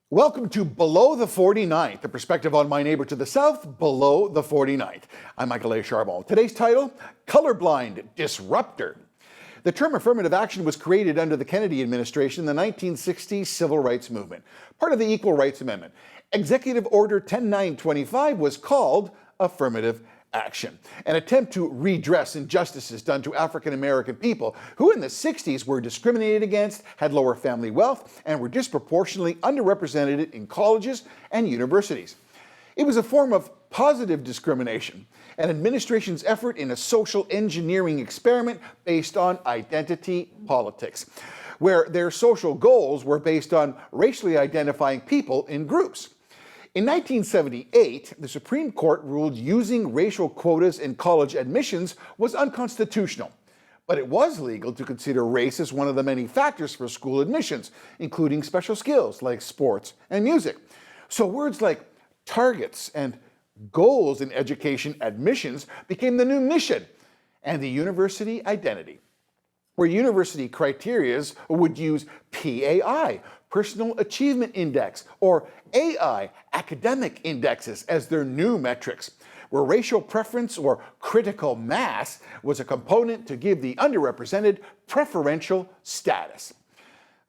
Welcome to Below the 49th, the perspective on my neighbor to the south, below the 49th. I'm Michael A. Charbon. Today's title, Colorblind Disruptor. The term affirmative action was created under the Kennedy administration in the 1960s civil rights movement, part of the Equal Rights Amendment. Executive Order 10925 was called affirmative action, an attempt to redress injustices done to African American people who in the 60s were discriminated against, had lower family wealth, and were disproportionately underrepresented in colleges and universities. It was a form of positive discrimination, an administration's effort in a social engineering experiment based on identity politics, where their social goals were based on racially identifying people in groups. In 1978, the Supreme Court ruled using racial quotas in college admissions was unconstitutional, but it was legal to consider race as one of the many factors for school admissions, including special skills like sports and music. So words like targets and goals in education admissions became the new mission and the university identity, where university criterias would use PAI, Personal Achievement Index, or AI, Academic Indexes, as their new metrics, where racial preference or critical mass was a component to give the underrepresented preferential status.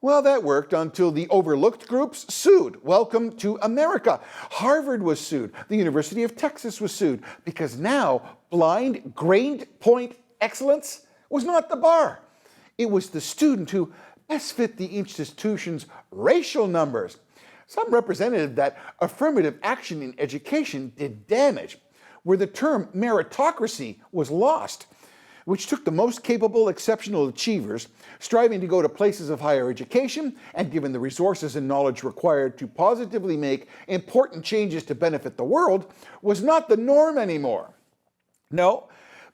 Well, that worked until the overlooked groups sued. Welcome to America. Harvard was sued. The University of Texas was sued because now blind grade point excellence was not the bar. It was the student who best fit the institution's racial numbers. Some represented that affirmative action in education did damage, where the term meritocracy was lost, which took the most capable exceptional achievers striving to go to places of higher education and given the resources and knowledge required to positively make important changes to benefit the world was not the norm anymore. No,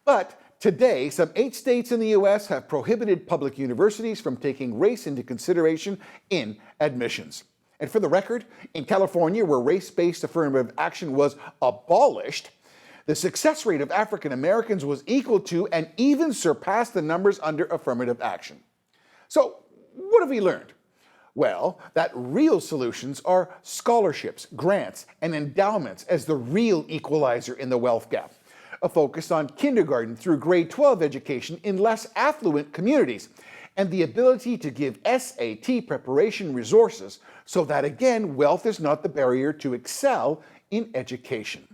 but today, some 8 states in the U.S. have prohibited public universities from taking race into consideration in admissions. And for the record, in California, where race-based affirmative action was abolished, the success rate of African Americans was equal to and even surpassed the numbers under affirmative action. So, what have we learned? Well, that real solutions are scholarships, grants, and endowments as the real equalizer in the wealth gap. A focus on kindergarten through grade 12 education in less affluent communities, and the ability to give SAT preparation resources so that, again, wealth is not the barrier to excel in education.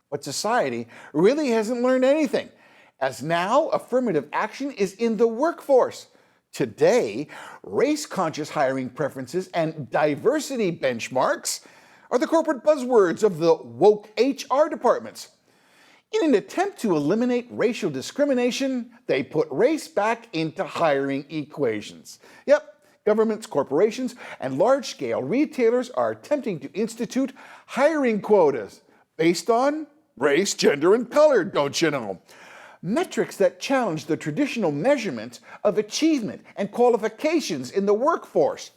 But society really hasn't learned anything, as now affirmative action is in the workforce. Today, race-conscious hiring preferences and diversity benchmarks are the corporate buzzwords of the woke HR departments. In an attempt to eliminate racial discrimination, they put race back into hiring equations. Yep, governments, corporations, and large-scale retailers are attempting to institute hiring quotas based on race, gender, and color, don't you know? Metrics that challenge the traditional measurement of achievement and qualifications in the workforce.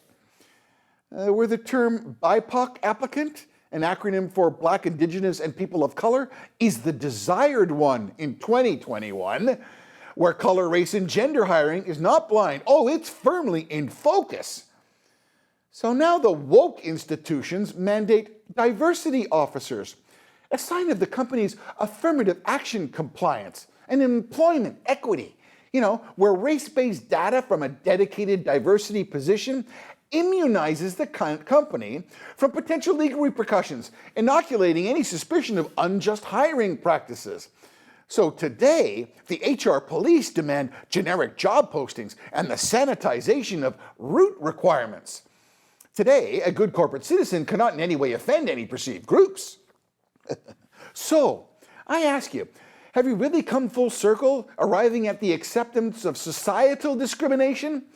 Where the term BIPOC applicant, an acronym for Black, Indigenous, and People of Color, is the desired one in 2021, where color, race, and gender hiring is not blind. Oh, it's firmly in focus. So now the woke institutions mandate diversity officers, a sign of the company's affirmative action compliance and employment equity, where race-based data from a dedicated diversity position immunizes the company from potential legal repercussions, inoculating any suspicion of unjust hiring practices. So today, the HR police demand generic job postings and the sanitization of route requirements. Today, a good corporate citizen cannot in any way offend any perceived groups. So, I ask you, have you really come full circle, arriving at the acceptance of societal discrimination?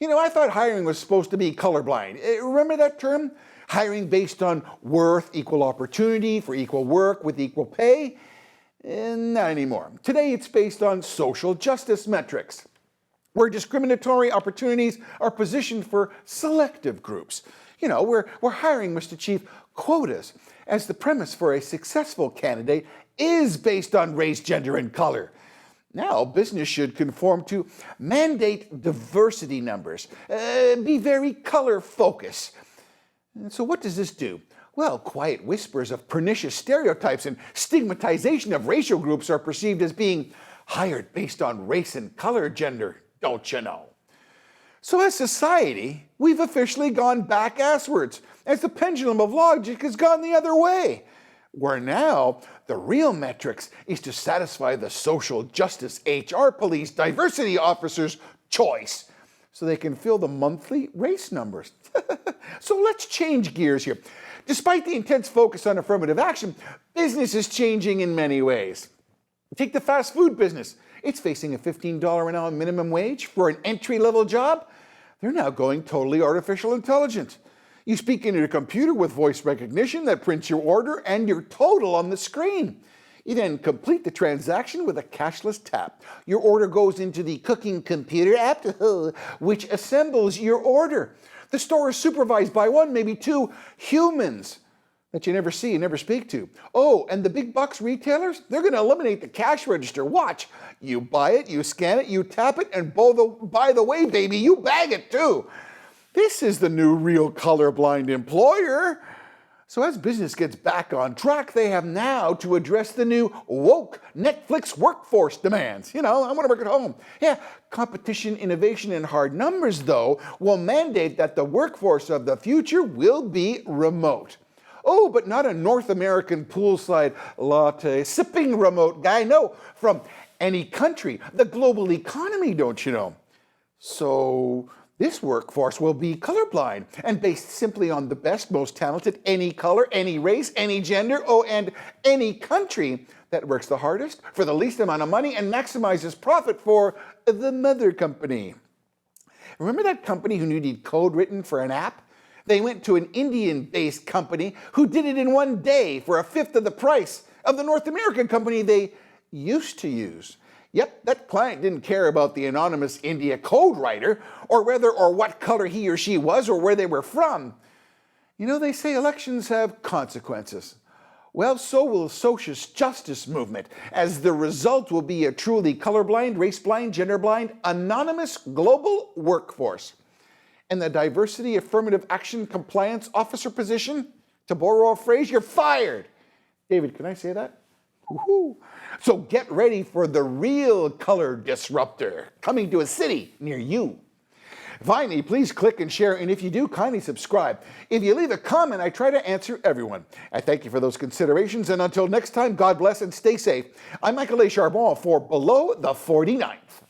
I thought hiring was supposed to be colorblind. Remember that term? Hiring based on worth, equal opportunity for equal work with equal pay? Not anymore. Today it's based on social justice metrics, where discriminatory opportunities are positioned for selective groups. Where hiring must achieve quotas, as the premise for a successful candidate is based on race, gender, and color. Now, business should conform to mandate diversity numbers, be very color focused. And so what does this do? Well, quiet whispers of pernicious stereotypes and stigmatization of racial groups are perceived as being hired based on race and color gender, don't you know? So as society, we've officially gone back asswards, as the pendulum of logic has gone the other way, where now the real metrics is to satisfy the social justice HR police diversity officers' choice, so they can fill the monthly race numbers. So let's change gears here. Despite the intense focus on affirmative action, business is changing in many ways. Take the fast food business. It's facing a $15 an hour minimum wage for an entry-level job. They're now going totally artificial intelligence. You speak into a computer with voice recognition that prints your order and your total on the screen. You then complete the transaction with a cashless tap. Your order goes into the cooking computer app, which assembles your order. The store is supervised by one, maybe two humans that you never see and never speak to. Oh, and the big box retailers, they're going to eliminate the cash register. Watch. You buy it, you scan it, you tap it, and by the way, baby, you bag it too. This is the new real colorblind employer. So as business gets back on track, they have now to address the new woke Netflix workforce demands. I want to work at home. Yeah, competition, innovation, and hard numbers, though, will mandate that the workforce of the future will be remote. Oh, but not a North American poolside latte sipping remote guy. No, from any country, the global economy, don't you know? So this workforce will be colorblind and based simply on the best, most talented, any color, any race, any gender, and any country that works the hardest for the least amount of money and maximizes profit for the mother company. Remember that company who needed code written for an app? They went to an Indian-based company who did it in one day for a fifth of the price of the North American company they used to use. Yep, that client didn't care about the anonymous India code writer or whether or what color he or she was or where they were from. They say elections have consequences. Well, so will social justice movement, as the result will be a truly colorblind, race-blind, gender-blind, anonymous global workforce. And the diversity affirmative action compliance officer position, to borrow a phrase, you're fired. David, can I say that? Woo-hoo. So get ready for the real color disruptor coming to a city near you. Finally, please click and share, and if you do, kindly subscribe. If you leave a comment, I try to answer everyone. I thank you for those considerations, and until next time, God bless and stay safe. I'm Michael A. Charbon for Below the 49th.